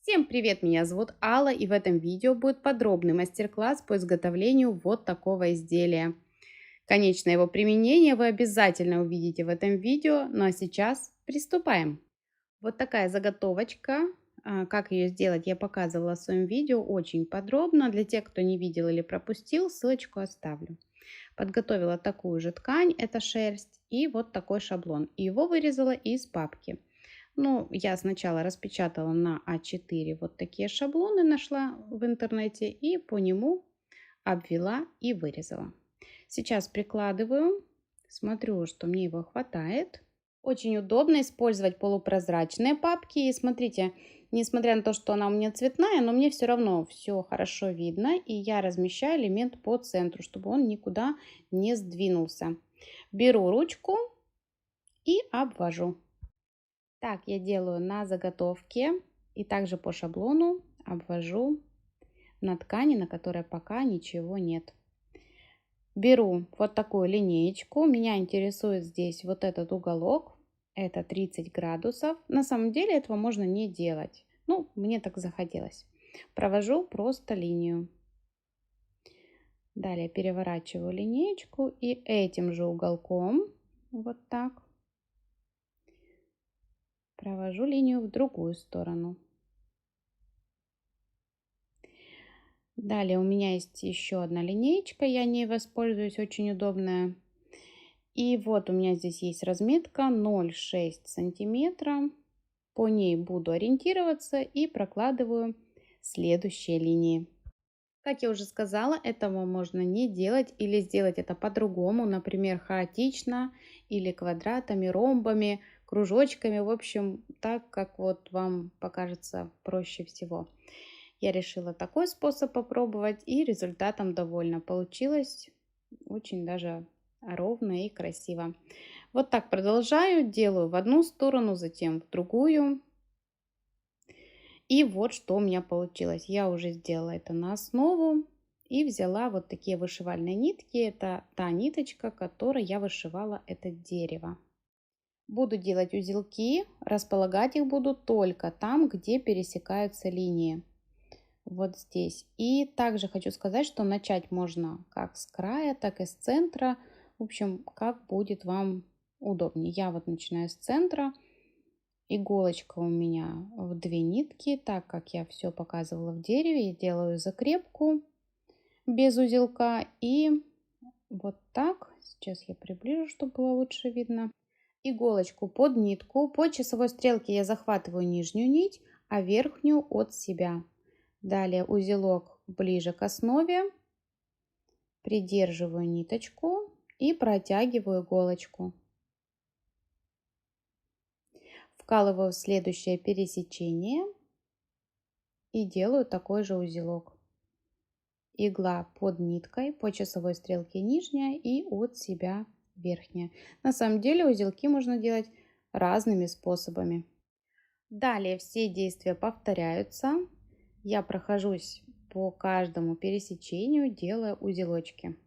Всем привет, меня зовут Алла, и в этом видео будет подробный мастер-класс по изготовлению вот такого изделия. Конечное его применение вы обязательно увидите в этом видео, ну а сейчас приступаем. Вот такая заготовочка, как ее сделать, я показывала в своем видео очень подробно. Для тех, кто не видел или пропустил, ссылочку оставлю. Подготовила такую же ткань, это шерсть, и вот такой шаблон. И его вырезала из папки. Ну, я сначала распечатала на А4 вот такие шаблоны, нашла в интернете и по нему обвела и вырезала. Сейчас прикладываю, смотрю, что мне его хватает. Очень удобно использовать полупрозрачные папки. И смотрите, несмотря на то, что она у меня цветная, но мне все равно все хорошо видно. И я размещаю элемент по центру, чтобы он никуда не сдвинулся. Беру ручку и обвожу. Так я делаю на заготовке и также по шаблону обвожу на ткани, на которой пока ничего нет. Беру вот такую линеечку. Меня интересует здесь вот этот уголок. Это 30 градусов. На самом деле этого можно не делать. Ну, мне так захотелось. Провожу просто линию. Далее переворачиваю линеечку и этим же уголком вот так провожу линию в другую сторону. Далее у меня есть еще одна линеечка, я ней воспользуюсь, очень удобная. И вот у меня здесь есть разметка 0,6 сантиметра. По ней буду ориентироваться и прокладываю следующие линии. Как я уже сказала, этого можно не делать или сделать это по-другому, например, хаотично или квадратами, ромбами, кружочками, в общем, так, как вот вам покажется проще всего. Я решила такой способ попробовать и результатом довольна. Получилось очень даже ровно и красиво. Вот так продолжаю, делаю в одну сторону, затем в другую. И вот что у меня получилось. Я уже сделала это на основу и взяла вот такие вышивальные нитки. Это та ниточка, которой я вышивала это дерево. Буду делать узелки, располагать их буду только там, где пересекаются линии. Вот здесь. И также хочу сказать, что начать можно как с края, так и с центра. В общем, как будет вам удобнее. Я вот начинаю с центра. Иголочка у меня в 2 нитки. Так как я все показывала в дереве, я делаю закрепку без узелка. И вот так. Сейчас я приближу, чтобы было лучше видно. Иголочку под нитку. По часовой стрелке я захватываю нижнюю нить, а верхнюю от себя. Далее узелок ближе к основе, придерживаю ниточку и протягиваю иголочку. Вкалываю в следующее пересечение и делаю такой же узелок. Игла под ниткой, по часовой стрелке нижняя и от себя верхняя. На самом деле узелки можно делать разными способами. Далее все действия повторяются. Я прохожусь по каждому пересечению, делая узелочки.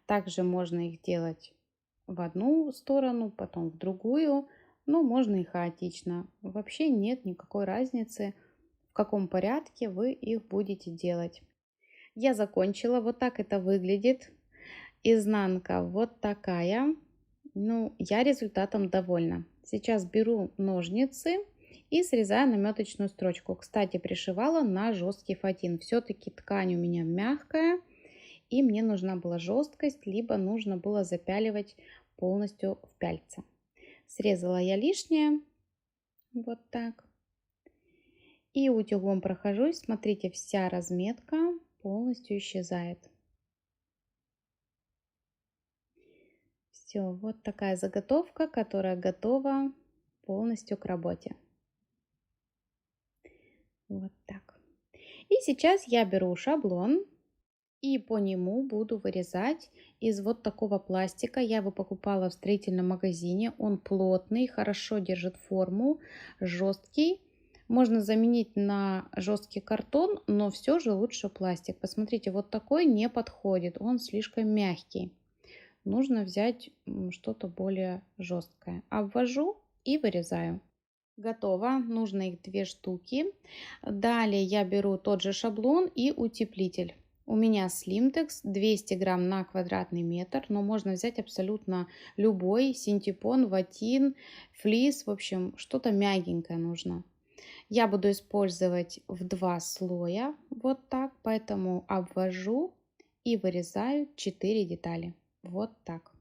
Также можно их делать в одну сторону, потом в другую, но можно и хаотично. Вообще нет никакой разницы, в каком порядке вы их будете делать. Я закончила, вот так это выглядит. Изнанка вот такая. Ну, я результатом довольна. Сейчас беру ножницы и срезаю наметочную строчку. Кстати, пришивала на жесткий фатин. Все-таки ткань у меня мягкая, и мне нужна была жесткость, либо нужно было запяливать полностью в пяльце. Срезала я лишнее, вот так. И утюгом прохожусь. Смотрите, вся разметка полностью исчезает. Все, вот такая заготовка, которая готова полностью к работе. Вот так. И сейчас я беру шаблон и по нему буду вырезать из вот такого пластика. Я его покупала в строительном магазине. Он плотный, хорошо держит форму, жесткий. Можно заменить на жесткий картон, но все же лучше пластик. Посмотрите, вот такой не подходит, он слишком мягкий. Нужно взять что-то более жесткое. Обвожу и вырезаю. Готово. Нужно их 2 штуки. Далее я беру тот же шаблон и утеплитель. У меня Slimtex 200 грамм на квадратный метр, но можно взять абсолютно любой, синтепон, ватин, флис, в общем, что-то мягенькое нужно. Я буду использовать в 2 слоя, вот так, поэтому обвожу и вырезаю 4 детали. Вот так.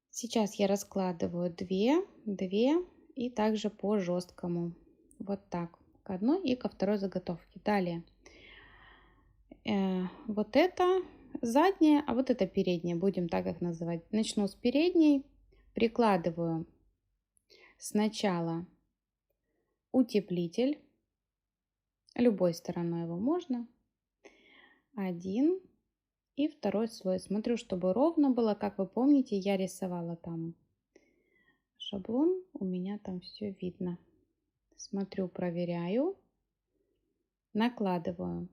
Сейчас я раскладываю 2 и также по жесткому. Вот так. К одной и ко второй заготовке. Далее. Вот это задняя, а вот это передняя. Будем так их называть. Начну с передней. Прикладываю сначала утеплитель. Любой стороной его можно. Один. И второй слой. Смотрю, чтобы ровно было. Как вы помните, я рисовала там шаблон. У меня там все видно. Смотрю, проверяю. Накладываю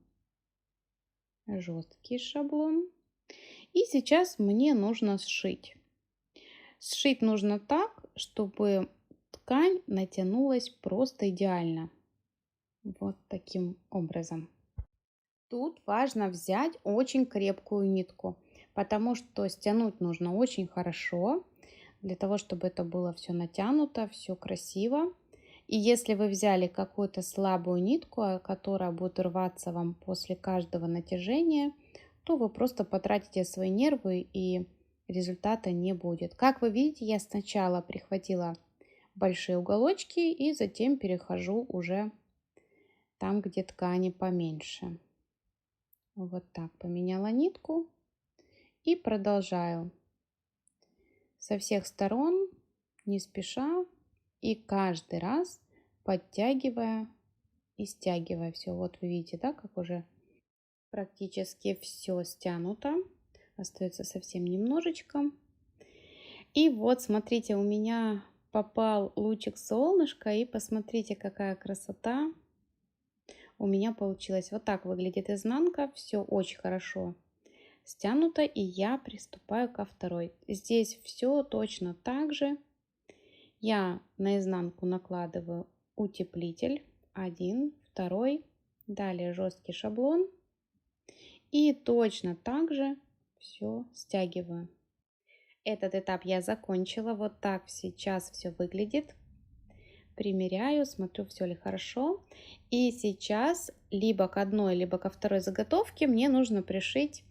жесткий шаблон. И сейчас мне нужно сшить. Сшить нужно так, чтобы ткань натянулась просто идеально. Вот таким образом. Тут важно взять очень крепкую нитку, потому что стянуть нужно очень хорошо, для того, чтобы это было все натянуто, все красиво. И если вы взяли какую-то слабую нитку, которая будет рваться вам после каждого натяжения, то вы просто потратите свои нервы и результата не будет. Как вы видите, я сначала прихватила большие уголочки и затем перехожу уже там, где ткани поменьше. Вот так поменяла нитку и продолжаю со всех сторон, не спеша и каждый раз подтягивая и стягивая все. Вот вы видите, да, как уже практически все стянуто. Остается совсем немножечко. И вот, смотрите, у меня попал лучик солнышка. И посмотрите, какая красота у меня получилась. Вот так выглядит изнанка. Все очень хорошо стянуто. И я приступаю ко второй. Здесь все точно так же. Я на изнанку накладываю утеплитель. Один, второй. Далее жесткий шаблон. И точно так же все стягиваю. Этот этап я закончила. Вот так сейчас все выглядит. Примеряю, смотрю, все ли хорошо. И сейчас либо к одной, либо ко второй заготовке мне нужно пришить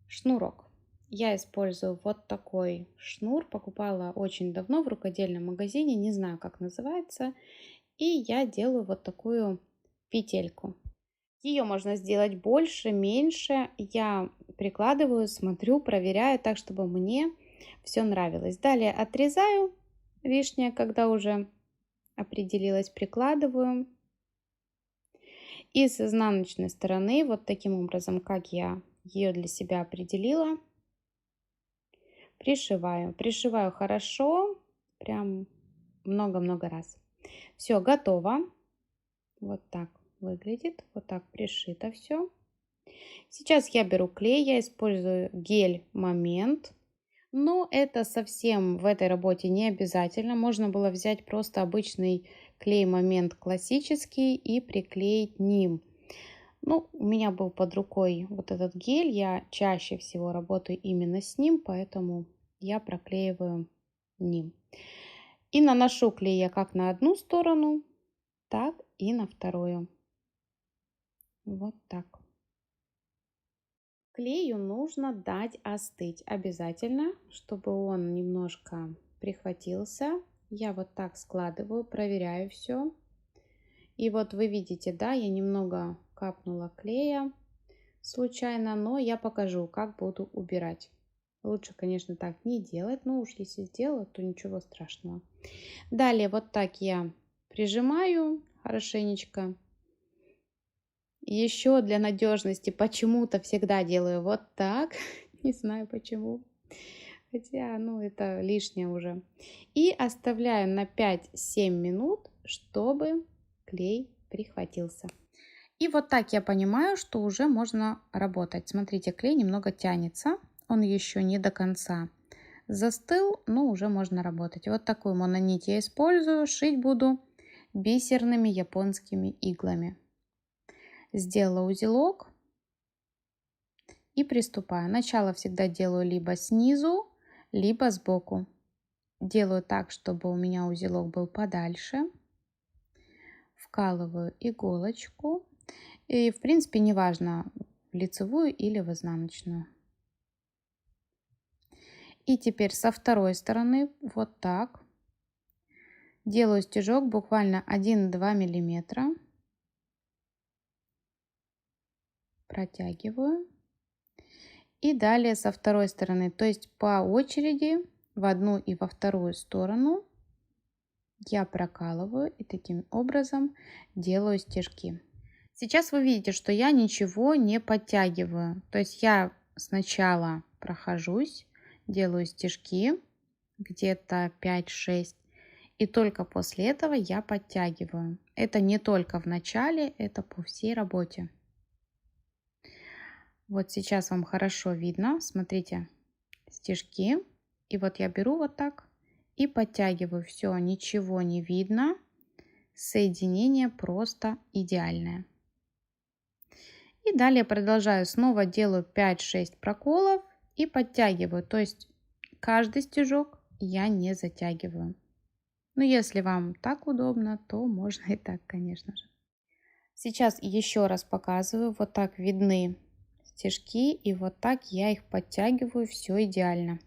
шнурок. Я использую вот такой шнур. Покупала очень давно в рукодельном магазине. Не знаю, как называется. И я делаю вот такую петельку. Ее можно сделать больше, меньше. Я прикладываю, смотрю, проверяю так, чтобы мне все нравилось. Далее отрезаю лишнее, когда уже определилась, прикладываю. И с изнаночной стороны, вот таким образом, как я ее для себя определила, пришиваю. Пришиваю хорошо, прям много-много раз. Все, готово. Вот так выглядит. Вот так пришито все. Сейчас я беру клей, я использую гель Момент. Но это совсем в этой работе не обязательно. Можно было взять просто обычный клей Момент классический и приклеить ним. Ну, у меня был под рукой вот этот гель. Я чаще всего работаю именно с ним, поэтому я проклеиваю ним. И наношу клей я как на одну сторону, так и на вторую. Вот так. Клею нужно дать остыть обязательно, чтобы он немножко прихватился. Я вот так складываю, проверяю все. И вот вы видите, да, я немного капнула клея случайно, но я покажу, как буду убирать. Лучше, конечно, так не делать, но уж если сделала, то ничего страшного. Далее вот так я прижимаю хорошенечко. Еще для надежности почему-то всегда делаю вот так. Не знаю почему. Хотя, ну, это лишнее уже. И оставляю на 5-7 минут, чтобы клей прихватился. И вот так я понимаю, что уже можно работать. Смотрите, клей немного тянется. Он еще не до конца застыл, ну уже можно работать. Вот такую мононить я использую. Шить буду бисерными японскими иглами. Сделала узелок и приступаю. Начало всегда делаю либо снизу, либо сбоку. Делаю так, чтобы у меня узелок был подальше. Вкалываю иголочку. И в принципе неважно, в лицевую или в изнаночную. И теперь со второй стороны вот так. Делаю стежок буквально 1-2 миллиметра. Протягиваю. И далее со второй стороны, то есть по очереди в одну и во вторую сторону я прокалываю и таким образом делаю стежки. Сейчас вы видите, что я ничего не подтягиваю. То есть я сначала прохожусь, делаю стежки где-то 5-6, и только после этого я подтягиваю. Это не только в начале, это по всей работе. Вот сейчас вам хорошо видно. Смотрите, стежки. И вот я беру вот так и подтягиваю. Все, ничего не видно. Соединение просто идеальное. И далее продолжаю. Снова делаю 5-6 проколов и подтягиваю. То есть каждый стежок я не затягиваю. Но если вам так удобно, то можно и так, конечно же. Сейчас еще раз показываю. Вот так видны стежки, и вот так я их подтягиваю. Все идеально.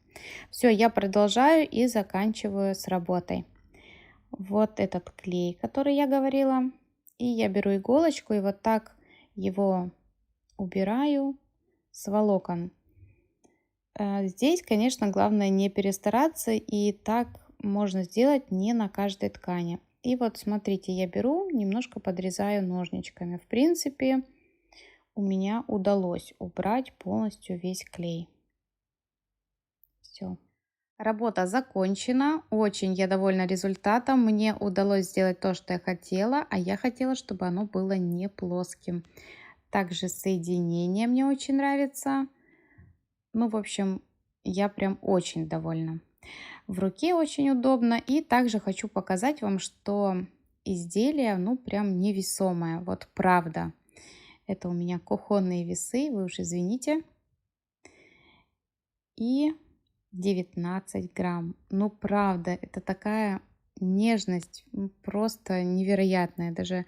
Все, я продолжаю и заканчиваю с работой. Вот этот клей, который я говорила. И я беру иголочку и вот так его убираю с волокон. Здесь, конечно, главное не перестараться, и так можно сделать не на каждой ткани. И вот смотрите, я беру, немножко подрезаю ножничками. В принципе, у меня удалось убрать полностью весь клей. Все. Работа закончена. Очень я довольна результатом. Мне удалось сделать то, что я хотела, а я хотела, чтобы оно было не плоским. Также соединение мне очень нравится. Ну, в общем, я прям очень довольна. В руке очень удобно. И также хочу показать вам, что изделие, ну, прям невесомое. Вот правда. Это у меня кухонные весы, вы уж извините. И 19 грамм. Ну, правда, это такая нежность, просто невероятная. Даже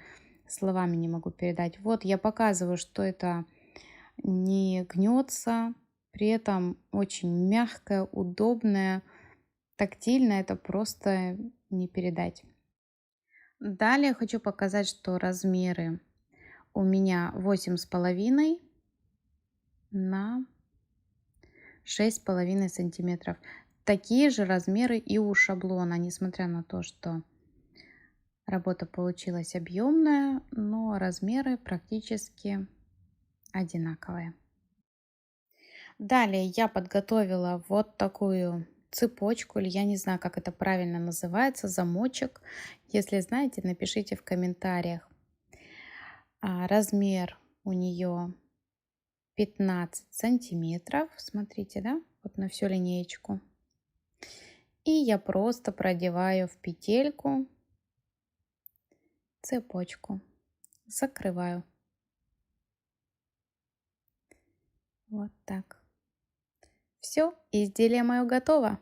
словами не могу передать. Вот я показываю, что это не гнется, при этом очень мягкое, удобное, тактильное. Это просто не передать. Далее хочу показать, что размеры у меня 8,5 на 6,5 сантиметров. Такие же размеры и у шаблона, несмотря на то, что работа получилась объемная, но размеры практически одинаковые. Далее я подготовила вот такую цепочку, или я не знаю, как это правильно называется, замочек. Если знаете, напишите в комментариях. Размер у нее 15 сантиметров. Смотрите, да, вот на всю линеечку. И я просто продеваю в петельку цепочку, закрываю. Вот так. Все, изделие мое готово.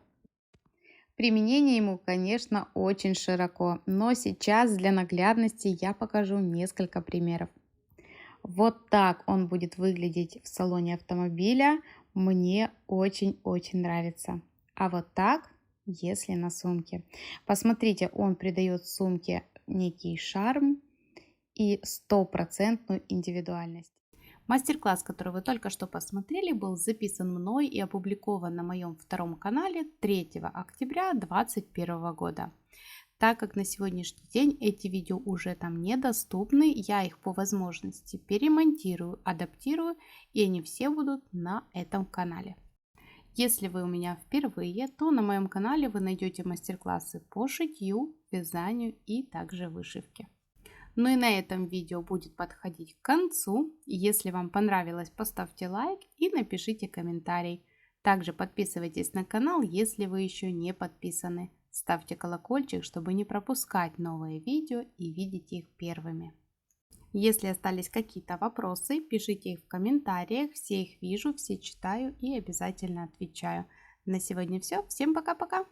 Применение ему, конечно, очень широко, но сейчас для наглядности я покажу несколько примеров. Вот так он будет выглядеть в салоне автомобиля. Мне очень-очень нравится. А вот так, если на сумке. Посмотрите, он придает сумке некий шарм и стопроцентную индивидуальность. Мастер-класс, который вы только что посмотрели, был записан мной и опубликован на моем втором канале 3 октября 2021 года. Так как на сегодняшний день эти видео уже там недоступны, я их по возможности перемонтирую, адаптирую, и они все будут на этом канале. Если вы у меня впервые, то на моем канале вы найдете мастер-классы по шитью, вязанию и также вышивке. Ну и на этом видео будет подходить к концу. Если вам понравилось, поставьте лайк и напишите комментарий. Также подписывайтесь на канал, если вы еще не подписаны. Ставьте колокольчик, чтобы не пропускать новые видео и видеть их первыми. Если остались какие-то вопросы, пишите их в комментариях. Все их вижу, все читаю и обязательно отвечаю. На сегодня все. Всем пока-пока!